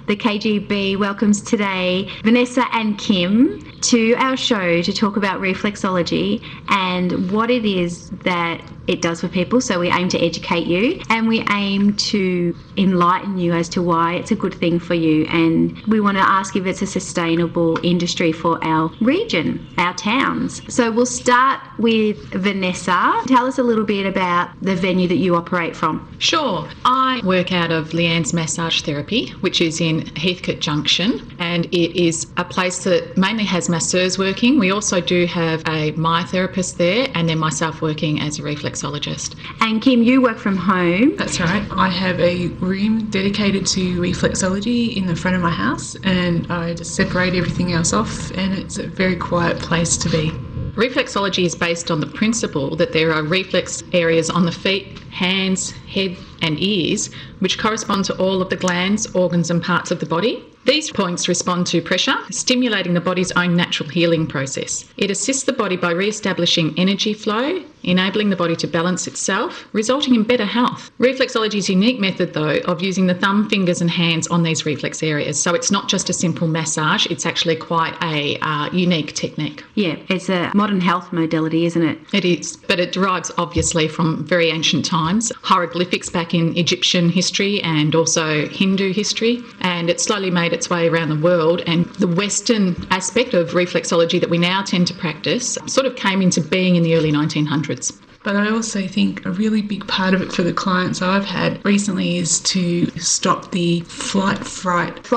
the KGB welcomes today Vanessa and Kim to our show to talk about reflexology and what it is that it does for people. So we aim to educate you and we aim to enlighten you as to why it's a good thing for you, and we want to ask if it's a sustainable industry for our region, our towns. So we'll start with Vanessa. Tell us a little bit about the venue that you operate from. Sure. I work out of Leanne's Massage Therapy, which is in Heathcote Junction, and it is a place that mainly has masseurs working. We also do have a myotherapist there, and then myself working as a reflexologist. And Kim, you work from home. That's right. I have a room dedicated to reflexology in the front of my house, and I just separate everything else off, and it's a very quiet place to be. Reflexology is based on the principle that there are reflex areas on the feet, hands, head and ears which correspond to all of the glands, organs and parts of the body. These points respond to pressure, stimulating the body's own natural healing process. It assists the body by re-establishing energy flow, enabling the body to balance itself, resulting in better health. Reflexology's unique method, though, of using the thumb, fingers and hands on these reflex areas. So it's not just a simple massage, it's actually quite a unique technique. Yeah, it's a modern health modality, isn't it? It is, but it derives obviously from very ancient times, hieroglyphics back in Egyptian history and also Hindu history, and it slowly made its way around the world, and the Western aspect of reflexology that we now tend to practice sort of came into being in the early 1900s. But I also think a really big part of it for the clients I've had recently is to stop the flight-fright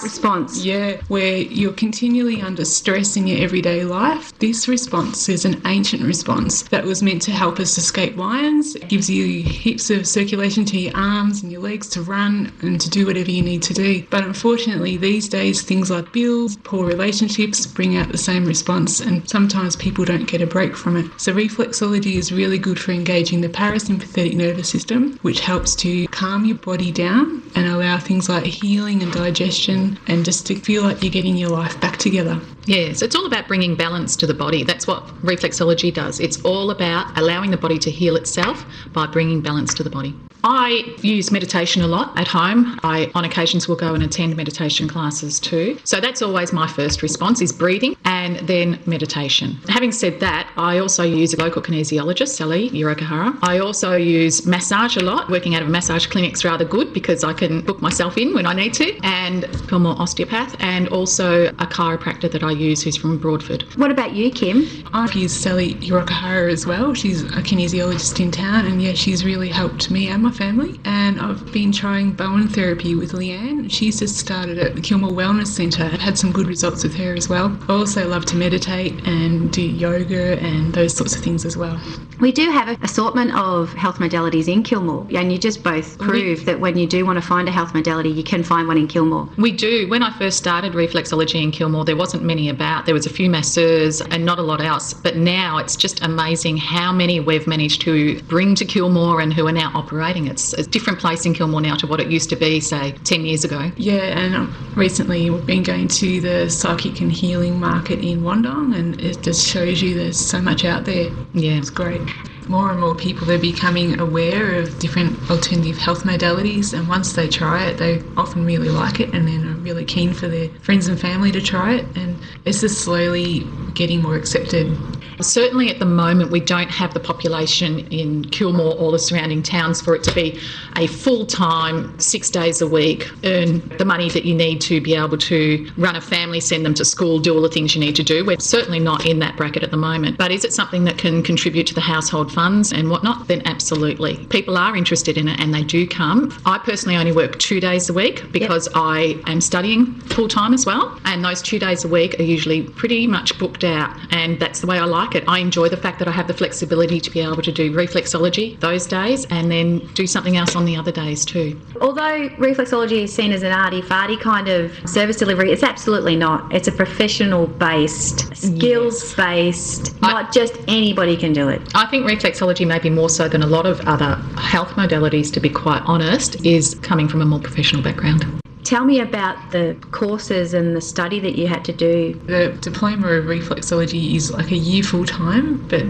response. Yeah, where you're continually under stress in your everyday life. This response is an ancient response that was meant to help us escape lions. It gives you heaps of circulation to your arms and your legs to run and to do whatever you need to do. But unfortunately, these days, things like bills, poor relationships bring out the same response, and sometimes people don't get a break from it. So reflexology is really good for engaging the parasympathetic nervous system, which helps to calm your body down and allow things like healing and digestion, and just to feel like you're getting your life back together. Yes, it's all about bringing balance to the body. That's what reflexology does. It's all about allowing the body to heal itself by bringing balance to the body. I use meditation a lot at home. I, on occasions, will go and attend meditation classes too. So that's always my first response, is breathing and then meditation. Having said that, I also use a local kinesiologist, Sally Yurokahara. I also use massage a lot. Working out of a massage clinic's rather good because I can book myself in when I need to, and Kilmore osteopath, and also a chiropractor that I use who's from Broadford. What about you, Kim? I've used Sally Yurokahara as well. She's a kinesiologist in town, and yeah, she's really helped me and my family. And I've been trying Bowen therapy with Leanne. She's just started at the Kilmore Wellness Centre. I've had some good results with her as well. I also love to meditate and do yoga and those sorts of things as well. We do have an assortment of health modalities in Kilmore, and you just both prove that when you do want to find a health modality, you can find one in Kilmore. We do. When I first started reflexology in Kilmore, there wasn't many about. There was a few masseurs and not a lot else. But now it's just amazing how many we've managed to bring to Kilmore and who are now operating. It's a different place in Kilmore now to what it used to be, say, 10 years ago. Yeah, and recently we've been going to the psychic and healing market in Wandong, and it just shows you there's so much out there. Yeah. It's great. More and more people are becoming aware of different alternative health modalities, and once they try it, they often really like it and then are really keen for their friends and family to try it, and it's just slowly getting more accepted. Certainly at the moment we don't have the population in Kilmore or the surrounding towns for it to be a full-time, 6 days a week, earn the money that you need to be able to run a family, send them to school, do all the things you need to do. We're certainly not in that bracket at the moment. But is it something that can contribute to the household funds and whatnot? Then absolutely. People are interested in it and they do come. I personally only work 2 days a week because I am studying full-time as well, and those 2 days a week are usually pretty much booked out, and that's the way I like it. I enjoy the fact that I have the flexibility to be able to do reflexology those days and then do something else on the other days too. Although reflexology is seen as an arty-farty kind of service delivery, it's absolutely not. It's a professional-based, skills-based, not just anybody can do it. I think reflexology, maybe more so than a lot of other health modalities, to be quite honest, is coming from a more professional background. Tell me about the courses and the study that you had to do. The diploma of reflexology is like a year full time, but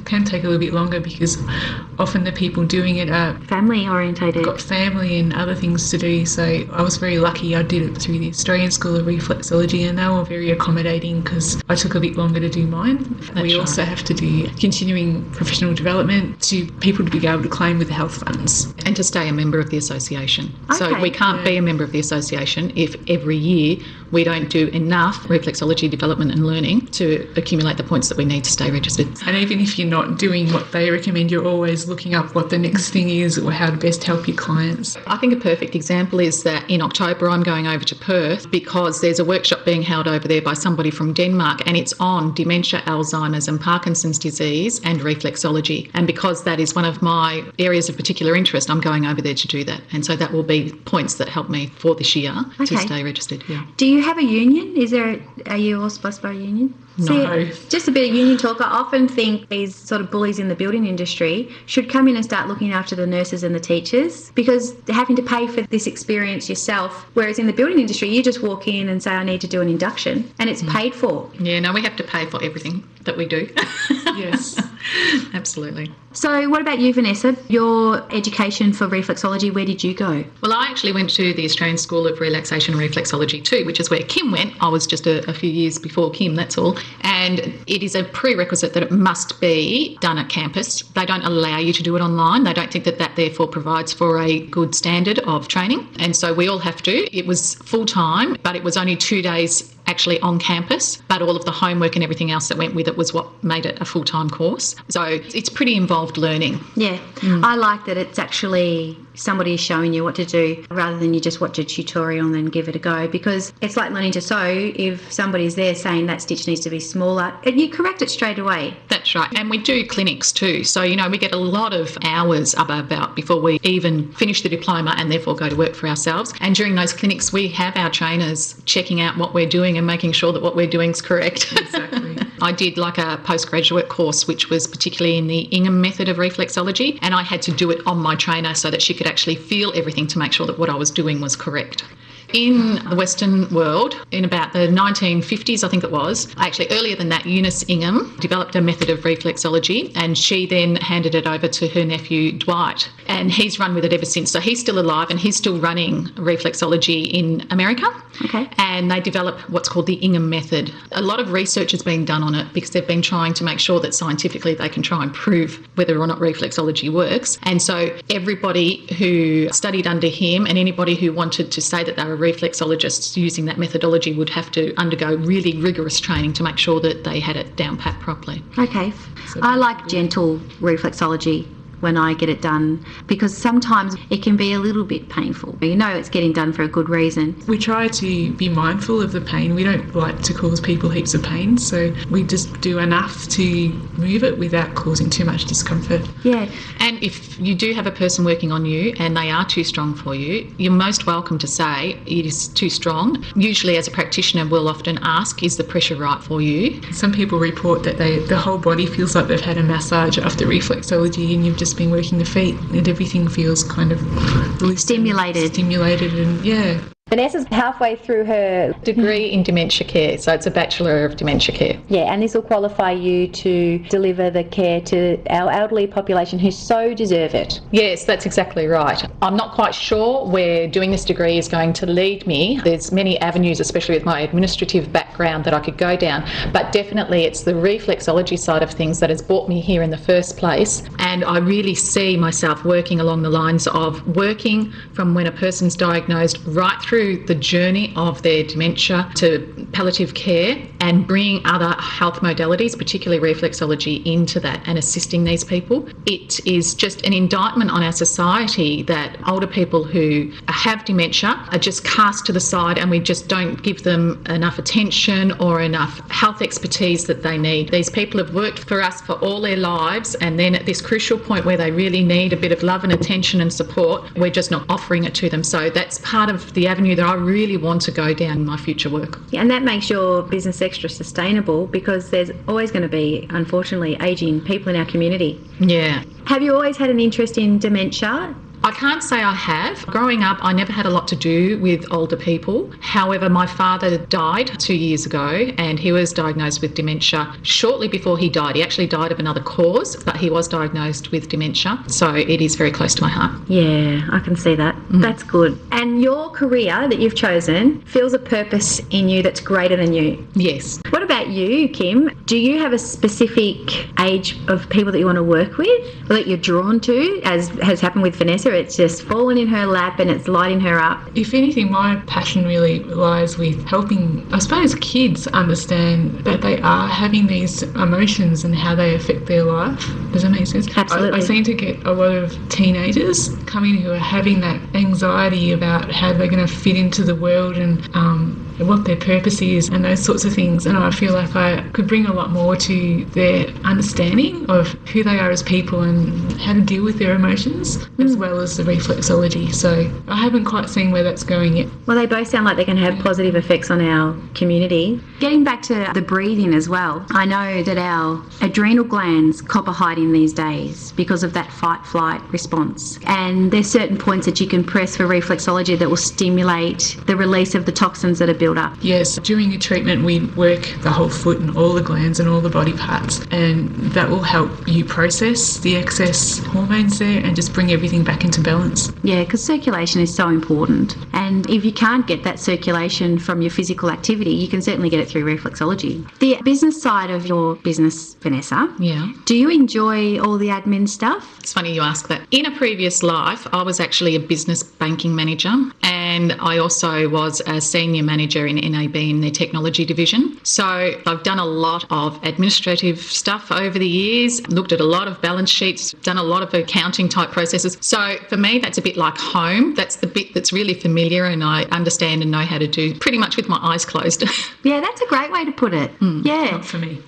can take a little bit longer because often the people doing it are Family orientated. got family and other things to do. So I was very lucky. I did it through the Australian School of Reflexology, and they were very accommodating because I took a bit longer to do mine. We also have to do continuing professional development to people to be able to claim with the health funds. And to stay a member of the association. So Okay. we can't be a member of the association if every year we don't do enough reflexology development and learning to accumulate the points that we need to stay registered. And even if you're not doing what they recommend, you're always looking up what the next thing is or how to best help your clients. I think a perfect example is that in October I'm going over to Perth because there's a workshop being held over there by somebody from Denmark, and it's on dementia, Alzheimer's and Parkinson's disease and reflexology. And because that is one of my areas of particular interest, I'm going over there to do that. And so that will be points that help me for this year to Okay. stay registered. Yeah. Do you have a union? Are you all supposed to be a union? No. See, just a bit of union talk. I often think these sort of bullies in the building industry should come in and start looking after the nurses and the teachers, because they're having to pay for this experience yourself, whereas in the building industry you just walk in and say I need to do an induction and it's paid for. Yeah, no, we have to pay for everything that we do. Yes. Absolutely. So what about you, Vanessa? Your education for reflexology, where did you go? Well, I actually went to the Australian School of Relaxation and Reflexology too, which is where Kim went. I was just a few years before Kim, that's all. And it is a prerequisite that it must be done at campus. They don't allow you to do it online. They don't think that that therefore provides for a good standard of training. And so we all have to. It was full-time, but it was only 2 days actually on campus, but all of the homework and everything else that went with it was what made it a full-time course. So it's pretty involved learning. Yeah, I like that it's actually somebody is showing you what to do rather than you just watch a tutorial and then give it a go, because it's like learning to sew. If somebody's there saying that stitch needs to be smaller, you correct it straight away. That's right. And we do clinics too. So, we get a lot of hours about before we even finish the diploma and therefore go to work for ourselves. And during those clinics, we have our trainers checking out what we're doing and making sure that what we're doing is correct. Exactly. I did like a postgraduate course, which was particularly in the Ingham method of reflexology, and I had to do it on my trainer so that she could actually feel everything to make sure that what I was doing was correct. In the Western world, in about the 1950s, I think it was, actually earlier than that, Eunice Ingham developed a method of reflexology, and she then handed it over to her nephew Dwight, and he's run with it ever since. So he's still alive and he's still running reflexology in America. Okay. And they develop what's called the Ingham method. A lot of research has been done on it because they've been trying to make sure that scientifically they can try and prove whether or not reflexology works. And so everybody who studied under him and anybody who wanted to say that they were reflexologists using that methodology would have to undergo really rigorous training to make sure that they had it down pat properly. Okay. I like gentle reflexology when I get it done, because sometimes it can be a little bit painful. It's getting done for a good reason. We try to be mindful of the pain. We don't like to cause people heaps of pain, so we just do enough to move it without causing too much discomfort. Yeah. And if you do have a person working on you and they are too strong for you, you're most welcome to say it is too strong. Usually as a practitioner we'll often ask, is the pressure right for you? Some people report that the whole body feels like they've had a massage after reflexology, and you've just been working the feet and everything feels kind of Stimulated. And yeah. Vanessa's halfway through her Degree in dementia care, so it's a Bachelor of Dementia Care. yeah, and this will qualify you to deliver the care to our elderly population who so deserve it. Yes, that's exactly right. I'm not quite sure where doing this degree is going to lead me. There's many avenues, especially with my administrative background, that I could go down, but definitely it's the reflexology side of things that has brought me here in the first place, and I really see myself working along the lines of working from when a person's diagnosed right through the journey of their dementia to palliative care, and bringing other health modalities, particularly reflexology, into that and assisting these people. It is just an indictment on our society that older people who have dementia are just cast to the side, and we just don't give them enough attention or enough health expertise that they need. These people have worked for us for all their lives, and then at this crucial point where they really need a bit of love and attention and support, we're just not offering it to them. So that's part of the avenue that I really want to go down in my future work. And that makes your business extra sustainable, because there's always going to be, unfortunately, ageing people in our community. Yeah. Have you always had an interest in dementia? I can't say I have. Growing up, I never had a lot to do with older people. However, my father died 2 years ago and he was diagnosed with dementia shortly before he died. He actually died of another cause, but he was diagnosed with dementia. So it is very close to my heart. Yeah, I can see that. That's good. And your career that you've chosen feels a purpose in you that's greater than you. Yes. What about you, Kim? Do you have a specific age of people that you want to work with or that you're drawn to, as has happened with Vanessa? It's just fallen in her lap and it's lighting her up. If anything, my passion really lies with helping, I suppose, kids understand that they are having these emotions and how they affect their life. Does that make sense? Absolutely. I seem to get a lot of teenagers coming who are having that anxiety about how they're going to fit into the world and what their purpose is and those sorts of things. And I feel like I could bring a lot more to their understanding of who they are as people and how to deal with their emotions, as well as the reflexology. So I haven't quite seen where that's going yet. Well, they both sound like they can have positive effects on our community. Getting back to the breathing as well, I know that our adrenal glands copper hiding these days because of that fight-flight response. And there's certain points that you can press for reflexology that will stimulate the release of the toxins that are built up. Yes, during a treatment we work the whole foot and all the glands and all the body parts, and that will help you process the excess hormones there and just bring everything back into balance. Yeah, because circulation is so important. And if you can't get that circulation from your physical activity, you can certainly get it through reflexology. The business side of your business, Vanessa, Yeah. do you enjoy all the admin stuff? It's funny you ask that. In a previous life, I was actually a business banking manager and I also was a senior manager in NAB in their technology division. So I've done a lot of administrative stuff over the years, looked at a lot of balance sheets, done a lot of accounting type processes. So for me, that's a bit like home. That's the bit that's really familiar and I understand and know how to do pretty much with my eyes closed. Yeah, that's a great way to put it. Yeah. Not for me.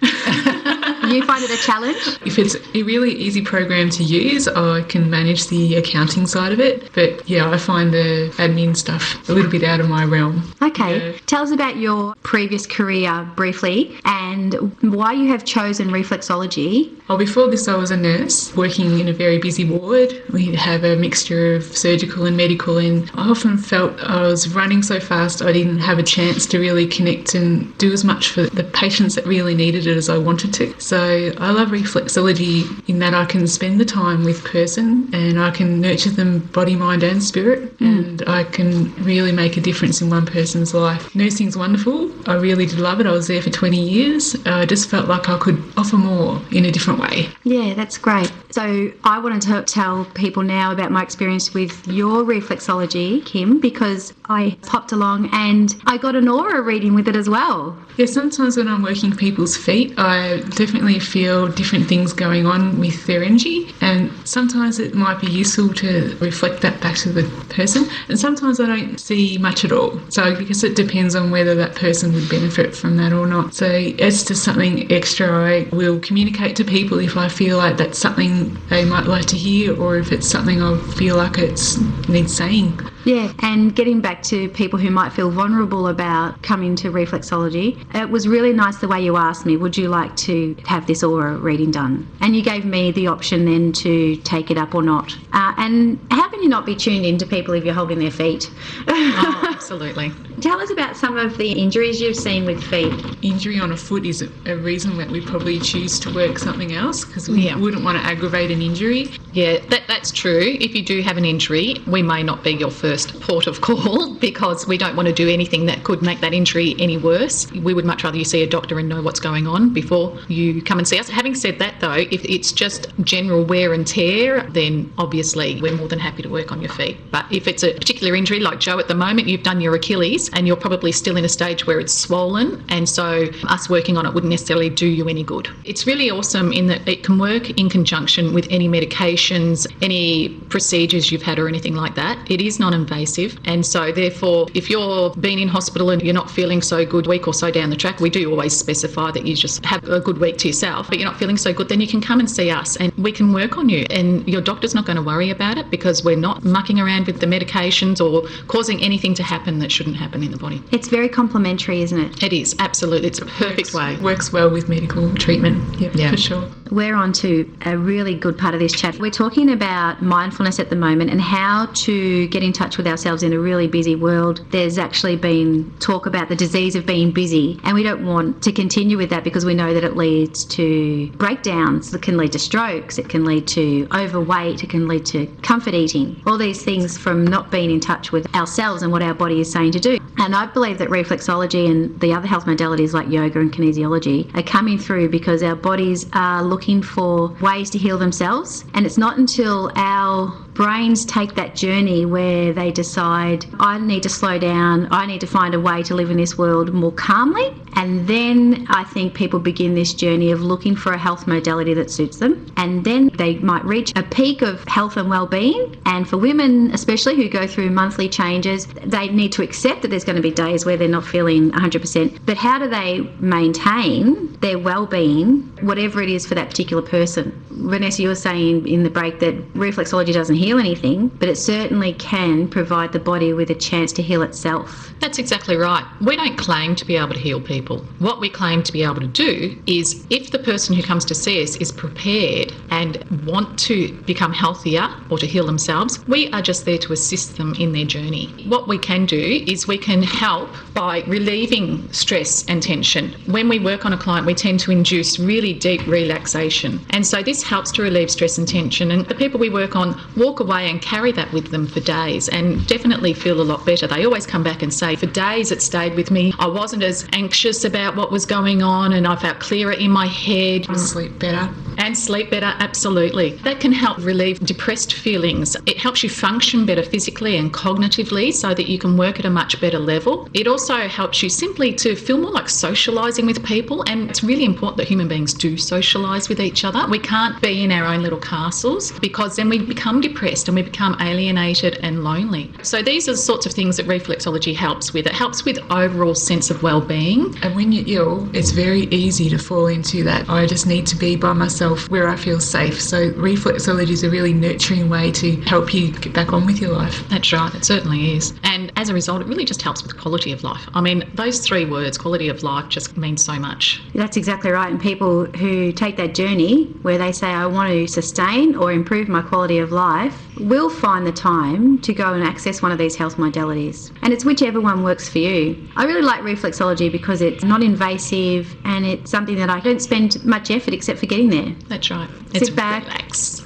You find it a challenge? If it's a really easy program to use, I can manage the accounting side of it. But yeah, I find the admin stuff a little bit out of my realm. Okay. Yeah. Tell us about your previous career briefly and why you have chosen reflexology. Oh, before this, I was a nurse working in a very busy ward. We have a mixture of surgical and medical, and I often felt I was running so fast I didn't have a chance to really connect and do as much for the patients that really needed it as I wanted to. So I love reflexology in that I can spend the time with person and I can nurture them body, mind and spirit, and I can really make a difference in one person's life. Nursing's wonderful. I really did love it. I was there for 20 years. I just felt like I could offer more in a different way. Yeah, that's great. So I wanted to tell people now about my experience with your reflexology, Kim, because I popped along and I got an aura reading with it as well. Yeah, sometimes when I'm working people's feet, I definitely feel different things going on with their energy, and sometimes it might be useful to reflect that back to the person, and sometimes I don't see much at all. So I guess it depends on whether that person would benefit from that or not. So it's just something extra I will communicate to people if I feel like that's something they might like to hear, or if it's something I feel like it needs saying. Yeah, and getting back to people who might feel vulnerable about coming to reflexology, it was really nice the way you asked me, would you like to have this aura reading done? And you gave me the option then to take it up or not. And how can you not be tuned into people if you're holding their feet? Oh, absolutely. Tell us about some of the injuries you've seen with feet. Injury on a foot is a reason that we probably choose to work something else, because we wouldn't want to aggravate an injury. Yeah, that's true. If you do have an injury, we may not be your first port of call because we don't want to do anything that could make that injury any worse. We would much rather you see a doctor and know what's going on before you come and see us. Having said that though, if it's just general wear and tear, then obviously we're more than happy to work on your feet. But if it's a particular injury like Joe at the moment, you've done your Achilles and you're probably still in a stage where it's swollen, and so us working on it wouldn't necessarily do you any good. It's really awesome in that it can work in conjunction with any medications, any procedures you've had or anything like that. It is non-invasive, and so therefore if you're been in hospital and you're not feeling so good a week or so down the track, we do always specify that you just have a good week to yourself, but you're not feeling so good, then you can come and see us and we can work on you, and your doctor's not going to worry about it because we're not mucking around with the medications or causing anything to happen that shouldn't happen in the body. It's very complimentary, isn't it? It is, absolutely. It's a perfect way. Works well with medical treatment, yeah, for sure. we're on to a really good part of this chat. We're talking about mindfulness at the moment and how to get in touch with ourselves in a really busy world. There's actually been talk about the disease of being busy, and we don't want to continue with that because we know that it leads to breakdowns. It can lead to strokes, it can lead to overweight, it can lead to comfort eating, all these things from not being in touch with ourselves and what our body is saying to do. And I believe that reflexology and the other health modalities like yoga and kinesiology are coming through because our bodies are looking for ways to heal themselves. And it's not until our brains take that journey where they decide, I need to slow down, I need to find a way to live in this world more calmly. And then I think people begin this journey of looking for a health modality that suits them. And then they might reach a peak of health and well-being. And for women, especially who go through monthly changes, they need to accept that there's going to be days where they're not feeling 100%. But how do they maintain their well-being, whatever it is for that particular person? Vanessa, you were saying in the break that reflexology doesn't heal anything, but it certainly can provide the body with a chance to heal itself. That's exactly right. We don't claim to be able to heal people. What we claim to be able to do is, if the person who comes to see us is prepared and want to become healthier or to heal themselves, we are just there to assist them in their journey. What we can do is we can help by relieving stress and tension. When we work on a client, we tend to induce really deep relaxation. And so this helps to relieve stress and tension. And the people we work on walk away and carry that with them for days and definitely feel a lot better. They always come back and say, for days it stayed with me. I wasn't as anxious about what was going on and I felt clearer in my head. Sleep better. And sleep better, absolutely. That can help relieve depressed feelings. It helps you function better physically and cognitively so that you can work at a much better level. It also helps you simply to feel more like socialising with people, and it's really important that human beings do socialise with each other. We can't be in our own little castles because then we become depressed and we become alienated and lonely. So these are the sorts of things that reflexology helps with. It helps with overall sense of well-being. And when you're ill, it's very easy to fall into that, I just need to be by myself where I feel safe. So reflexology is a really nurturing way to help you get back on with your life. That's right, it certainly is. And as a result, it really just helps with quality of life. I mean, those three words, quality of life, just mean so much. That's exactly right. And people who take that journey where they say, I want to sustain or improve my quality of life, will find the time to go and access one of these health modalities. And it's whichever one works for you. I really like reflexology because it's not invasive and it's something that I don't spend much effort except for getting there. That's right. Sit back. Relax.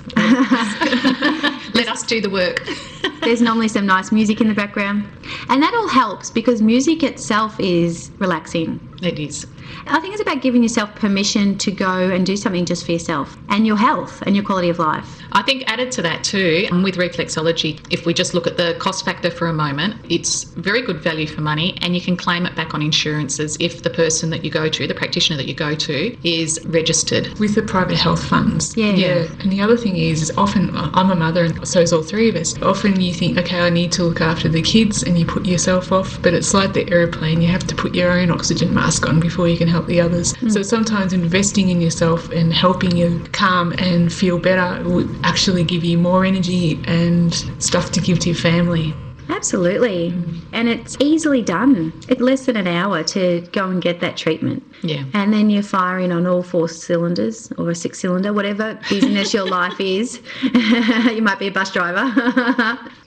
Let us do the work. There's normally some nice music in the background. And that all helps because music itself is relaxing. It is. I think it's about giving yourself permission to go and do something just for yourself and your health and your quality of life. I think added to that too, with reflexology, if we just look at the cost factor for a moment, it's very good value for money and you can claim it back on insurances if the person that you go to, the practitioner that you go to, is registered. With the private health funds. Yeah. And the other thing is often, I'm a mother and so is all three of us, often you think, okay, I need to look after the kids and you put yourself off, but it's like the aeroplane, you have to put your own oxygen mask on before you can help the others. So sometimes investing in yourself and helping you calm and feel better will actually give you more energy and stuff to give to your family. Absolutely. And it's easily done. It's less than an hour to go and get that treatment. Yeah. And then you're firing on all 4 cylinders or a 6-cylinder, whatever business your life is. You might be a bus driver.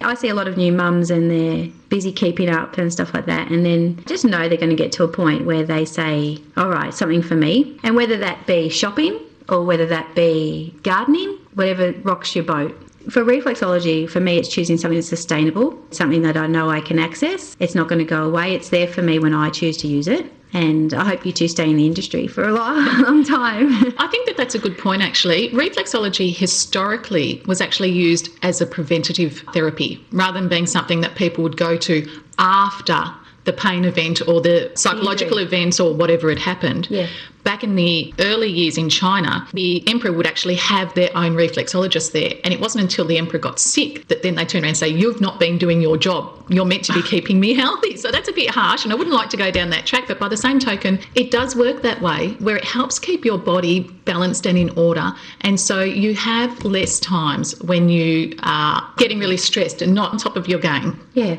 I see a lot of new mums and they're busy keeping up and stuff like that. And then just know they're going to get to a point where they say, all right, something for me. And whether that be shopping or whether that be gardening, whatever rocks your boat. For reflexology, for me, it's choosing something that's sustainable, something that I know I can access. It's not going to go away. It's there for me when I choose to use it. And I hope you two stay in the industry for a long time. I think that that's a good point, actually. Reflexology historically was actually used as a preventative therapy rather than being something that people would go to after the pain event or the psychological event or whatever had happened. Yeah. Back in the early years in China, the emperor would actually have their own reflexologist there. And it wasn't until the emperor got sick that then they turned around and say, you've not been doing your job. You're meant to be keeping me healthy. So that's a bit harsh and I wouldn't like to go down that track. But by the same token, it does work that way where it helps keep your body balanced and in order. And so you have less times when you are getting really stressed and not on top of your game. Yeah.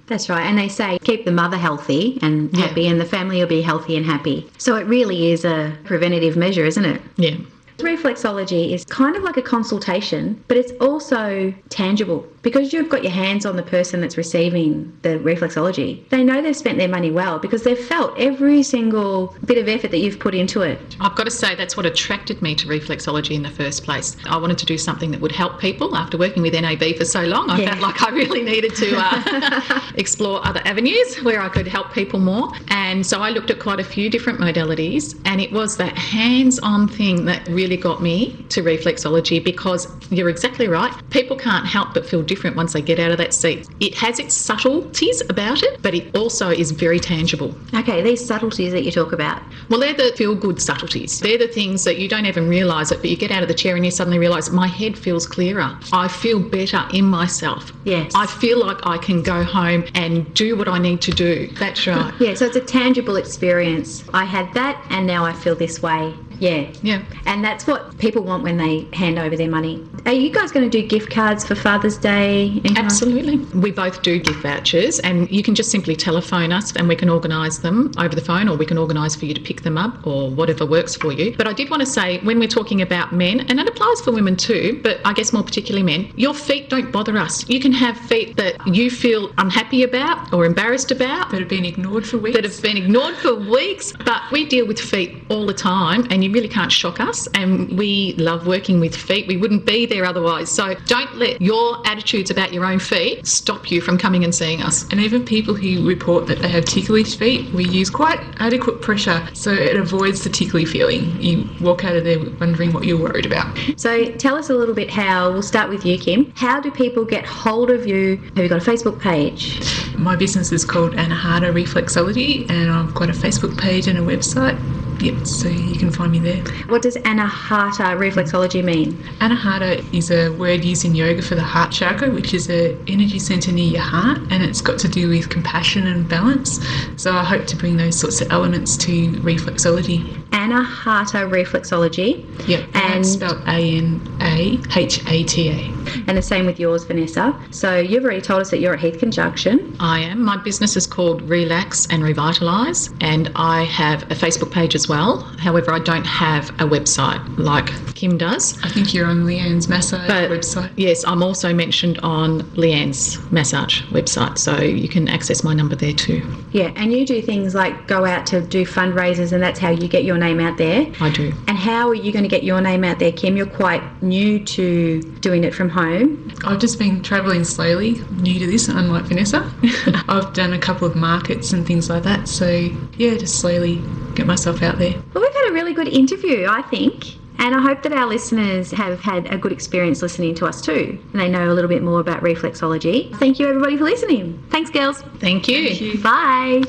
That's right. And they say keep the mother healthy and happy and the family will be healthy and happy. So it really is a preventative measure, isn't it? Yeah. Reflexology is kind of like a consultation, but it's also tangible because you've got your hands on the person that's receiving the reflexology. They know they've spent their money well because they've felt every single bit of effort that you've put into it. I've got to say that's what attracted me to reflexology in the first place. I wanted to do something that would help people. After working with NAB for so long, I felt like I really needed to explore other avenues where I could help people more. And so I looked at quite a few different modalities, and it was that hands-on thing that really got me to reflexology, because you're exactly right. People can't help but feel different once they get out of that seat. It has its subtleties about it, but it also is very tangible. Okay, these subtleties that you talk about. Well, they're the feel-good subtleties. They're the things that you don't even realise it, but you get out of the chair and you suddenly realise my head feels clearer. I feel better in myself. Yes. I feel like I can go home and do what I need to do. That's right. Yeah, so it's a tangible experience. I had that and now I feel this way. Yeah. And that's what people want when they hand over their money. Are you guys going to do gift cards for Father's Day? Absolutely. We both do gift vouchers, and you can just simply telephone us and we can organise them over the phone, or we can organise for you to pick them up, or whatever works for you. But I did want to say, when we're talking about men, and it applies for women too, but I guess more particularly men, your feet don't bother us. You can have feet that you feel unhappy about or embarrassed about. That have been ignored for weeks. But we deal with feet all the time, and you really can't shock us, and we love working with feet. We wouldn't be there otherwise. So don't let your attitudes about your own feet stop you from coming and seeing us. And even people who report that they have ticklish feet, we use quite adequate pressure so it avoids the tickly feeling. You walk out of there wondering what you're worried about. So tell us a little bit how, we'll start with you, Kim. How do people get hold of you? Have you got a Facebook page? My business is called Anahata Reflexology, and I've got a Facebook page and a website. Yep, so you can find me there. What does Anahata Reflexology mean? Anahata is a word used in yoga for the heart chakra, which is an energy centre near your heart, and it's got to do with compassion and balance. So I hope to bring those sorts of elements to reflexology. Anahata Reflexology. Yep, and it's spelled Anahata. And the same with yours, Vanessa. So you've already told us that you're at Heathcote Junction. I am. My business is called Relax and Revitalise, and I have a Facebook page as well. However, I don't have a website like Kim does. I think you're on Leanne's massage website. Yes, I'm also mentioned on Leanne's massage website, so you can access my number there too. Yeah, and you do things like go out to do fundraisers, and that's how you get your name out there. I do. And how are you going to get your name out there, Kim? You're quite new to doing it from home. I've just been travelling slowly, new to this, unlike Vanessa. I've done a couple of markets and things like that, so yeah, just slowly get myself out there. Well, we've had a really good interview, I think. And I hope that our listeners have had a good experience listening to us too, and they know a little bit more about reflexology. Thank you, everybody, for listening. Thanks, girls. Thank you. Thank you. Bye.